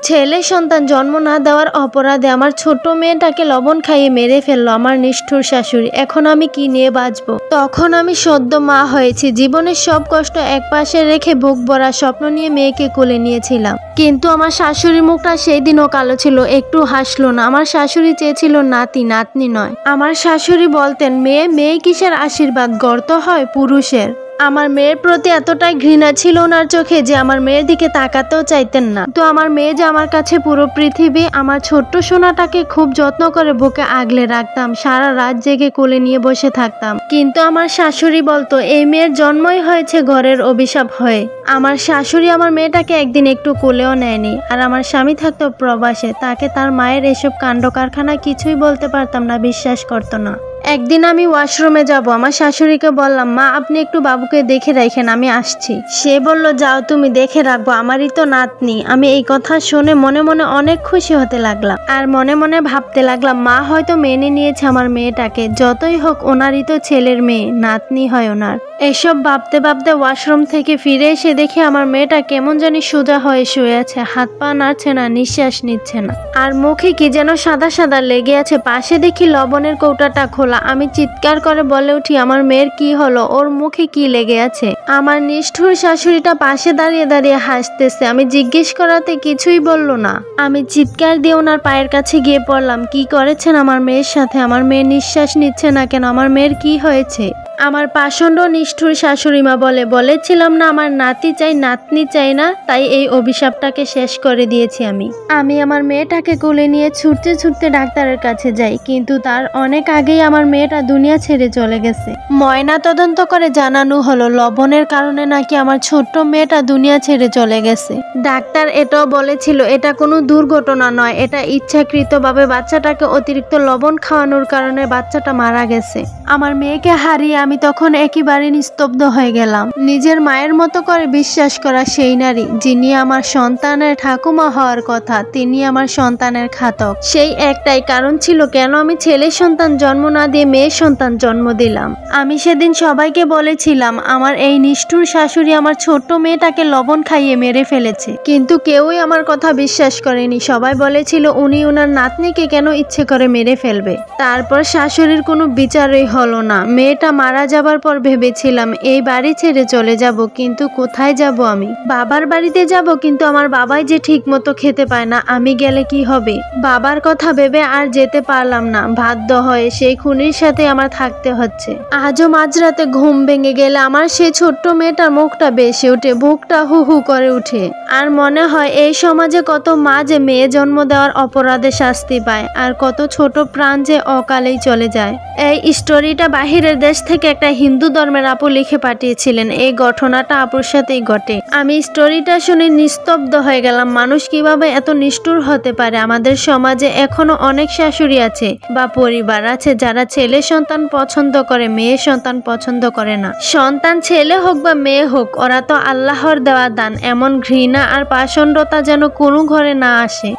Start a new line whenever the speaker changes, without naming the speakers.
ছেলে সন্তান জন্ম না দেওয়ার অপরাধে আমার ছোট মেয়েটাকে লবণ খাইয়ে মেরে ফেললো আমার নিষ্ঠুর শাশুড়ি। এখন আমি কি নিয়ে বাঁচবো? তখন আমি সদ্য মা হয়েছি, জীবনের সব কষ্ট একপাশে রেখে বুক ভরা স্বপ্ন নিয়ে মেয়েকে কোলে নিয়েছিলাম। কিন্তু আমার শাশুড়ির মুখটা সেই দিনও কালো ছিল, একটু হাসলো না। আমার শাশুড়ি চেয়েছিল নাতি, নাতনি নয়। আমার শাশুড়ি বলতেন, মেয়ে মেয়ে কিসের আশীর্বাদ, গর্ত হয় পুরুষের। আমার মেয়ের প্রতি এতটাই ঘৃণা ছিল ওনার চোখে যে আমার মেয়ের দিকে তাকাতেও চাইতেন না। তো আমার মেয়ে যে আমার কাছে পুরো পৃথিবী। আমার ছোট্ট সোনাটাকে খুব যত্ন করে বুকে আগলে রাখতাম, সারা রাত জেগে কোলে নিয়ে বসে থাকতাম। কিন্তু আমার শাশুড়ি বলতো, এই মেয়ের জন্মই হয়েছে ঘরের অভিশাপ হয়ে। আমার শাশুড়ি আমার মেয়েটাকে একদিন একটু কোলেও নেয়নি। আর আমার স্বামী থাকতো প্রবাসে, তাকে তার মায়ের এসব কাণ্ড কারখানা কিছুই বলতে পারতাম না, বিশ্বাস করতো না। একদিন আমি ওয়াশরুমে যাব, আমার শাশুড়িকে বললাম, মা আপনি একটু বাবুকে দেখে রাখেন, আমি আসছি। সে বলল, যাও তুমি দেখে রাখবো, আমারই তো নাতনি। আমি এই কথা শুনে মনে মনে অনেক খুশি হতে লাগলাম। আর মনে মনে ভাবতে লাগলাম, মা হয়তো মেনে নিয়েছে আমার মেয়েটাকে, যতই হোক ওনারই তো ছেলের মেয়ে, নাতনি হয় ওনার। এসব ভাবতে ভাবতে ওয়াশরুম থেকে ফিরে এসে দেখি আমার মেয়েটা কেমন জানি সোজা হয়ে শুয়ে আছে, হাত পা নাড়ছে না, নিঃশ্বাস নিচ্ছে না, আর মুখে কি যেন সাদা সাদা লেগে আছে। পাশে দেখি লবণের কৌটাটা খোলা। আমি চিৎকার করে বলে উঠি, আমার মেয়ের কি হলো, ওর মুখে কি লেগে আছে? আমার নিষ্ঠুর শাশুড়িটা পাশে দাঁড়িয়ে দাঁড়িয়ে হাসতেছে। আমি জিজ্ঞেস করাতে কিছুই বলল না। আমি চিৎকার দিয়ে ওনার পায়ের কাছে গিয়ে পড়লাম, কি করেছেন আমার মেয়ের সাথে? আমার মেয়ে নিঃশ্বাস নিচ্ছে না কেন? আমার মেয়ের কি হয়েছে? আমার পাষণ্ড নিষ্ঠুর শাশুড়িমা বলেছিলাম না আমার নাতি চাই, নাতনি চাই না, তাই এই অভিশাপটাকে শেষ করে দিয়েছি আমি আমার মেয়েটাকে কোলে নিয়ে ছুটতে ছুটতে ডাক্তারের কাছে যাই। কিন্তু তার অনেক আগেই আমার মেয়েটা দুনিয়া ছেড়ে চলে গেছে। ময়না তদন্ত করে জানানো হলো, লবণের কারণে নাকি আমার ছোট্ট মেয়েটা দুনিয়া ছেড়ে চলে গেছে। ডাক্তার এটাও বলেছিল, এটা কোনো দুর্ঘটনা নয়, এটা ইচ্ছাকৃতভাবে বাচ্চাটাকে অতিরিক্ত লবণ খাওয়ানোর কারণে বাচ্চাটা মারা গেছে। আমার মেয়েকে হারিয়ে আমি তখন একেবারে নিস্তব্ধ হয়ে গেলাম। নিজের মায়ের মতো করে বিশ্বাস করা সেই নারী যিনি আমার সন্তানের ঠাকুমা হওয়ার কথা, তিনি আমার সন্তানের ঘাতক। সেই একটাই কারণ ছিল কেন আমি ছেলে সন্তান জন্ম না দিয়ে মেয়ে সন্তান জন্ম দিলাম। আমি সেদিন সবাইকে বলেছিলাম আমার এই নিষ্ঠুর শাশুড়ি আমার ছোট্ট মেয়েটাকে লবণ খাইয়ে মেরে ফেলেছে, কিন্তু কেউই আমার কথা বিশ্বাস করেনি। সবাই বলেছিল উনি ওনার নাতনিকে কেন ইচ্ছে করে মেরে ফেলবে। তারপর শাশুড়ির কোনো বিচারই হলো না। মেয়েটা মারা যাবার পর ভেবেছিলাম এই বাড়ি ছেড়ে চলে যাব, কিন্তু কোথায় যাব আমি? বাবার বাড়িতে যাব, কিন্তু আমার বাবাই যে ঠিক মতো খেতে পায় না, আমি গেলে কি হবে? বাবার কথা ভেবে আর যেতে পারলাম না। বাধ্য হয়ে সেই খুনির সাথে আমার থাকতে হচ্ছে। আজও মাঝরাতে ঘুম ভেঙে গেলে আমার সেই ছোট্ট মেয়েটার মুখটা বেশি ওঠে, বুকটা হু হু করে উঠে। আর মনে হয় এই সমাজে কত মা যে মেয়ে জন্ম দেওয়ার অপরাধে শাস্তি পায়, আর কত ছোট প্রাণ যে অকালেই চলে যায়। এই স্টোরিটা বাহিরের দেশ থেকে একটা হিন্দু ধর্মের আপু লিখে পাঠিয়েছিলেন। এই ঘটনাটা আপুর সাথেই ঘটে। আমি স্টোরিটা শুনে নিস্তব্ধ হয়ে গেলাম। মানুষ কিভাবে এত নিষ্ঠুর হতে পারে? আমাদের সমাজে এখনো অনেক শাশুড়ি আছে বা পরিবার আছে যারা ছেলে সন্তান পছন্দ করে, মেয়ে সন্তান পছন্দ করে না। সন্তান ছেলে হোক বা মেয়ে হোক, ওরা তো আল্লাহর দেওয়া দান। এমন ঘৃণা আর পাষণ্ডতা যেন কোনো ঘরে না আসে।